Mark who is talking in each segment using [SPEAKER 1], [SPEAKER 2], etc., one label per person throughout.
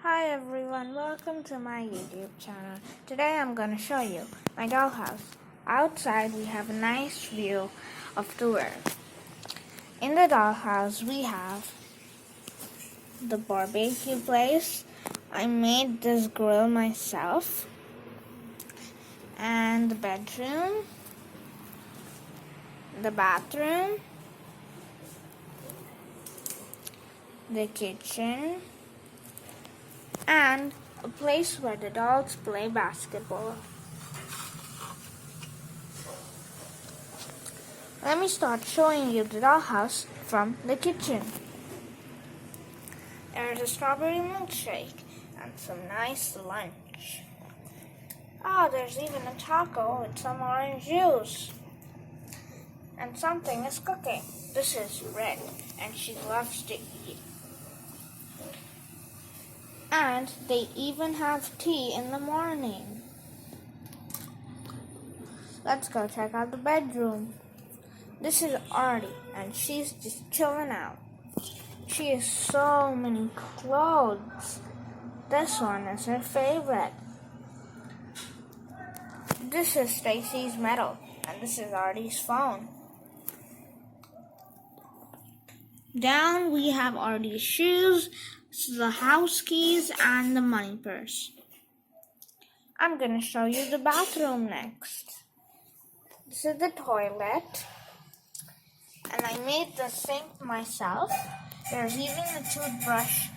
[SPEAKER 1] Hi everyone, welcome to my YouTube channel. Today I'm going to show you my dollhouse. Outside we have a nice view of the world. In the dollhouse we have the barbecue place. I made this grill myself. And the bedroom, the bathroom, the kitchen, and a place where the dolls play basketball. Let me start showing you the dollhouse from the kitchen. There's a strawberry milkshake and some nice lunch. Oh, there's even a taco with some orange juice. And something is cooking. This is Red, and she loves to eat. And they even have tea in the morning. Let's go check out the bedroom. This is Artie, and she's just chilling out. She has so many clothes. This one is her favorite. This is Stacy's medal, and this is Artie's phone. Down we have Artie's shoes, the house keys, and the money purse. I'm going to show you the bathroom next. This is the toilet, and I made the sink myself. There's even a toothbrush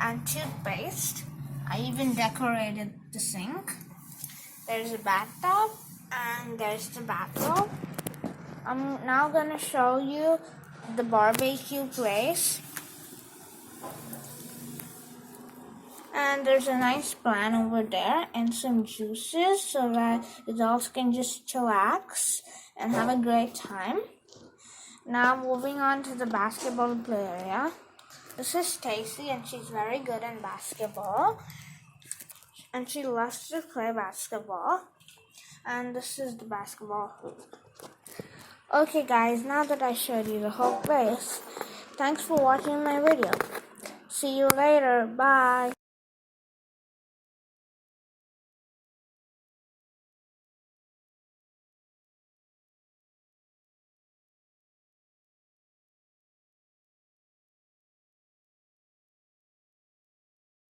[SPEAKER 1] and toothpaste. I even decorated the sink. There's a bathtub, and there's the bathrobe. I'm now going to show you the barbecue place. And there's a nice plant over there and some juices so that the dolls can just chillax and have a great time. Now moving on to the basketball play area. This is Stacy, and she's very good in basketball. And she loves to play basketball. And this is the basketball hoop. Okay guys, now that I showed you the whole place, thanks for watching my video. See you later. Bye.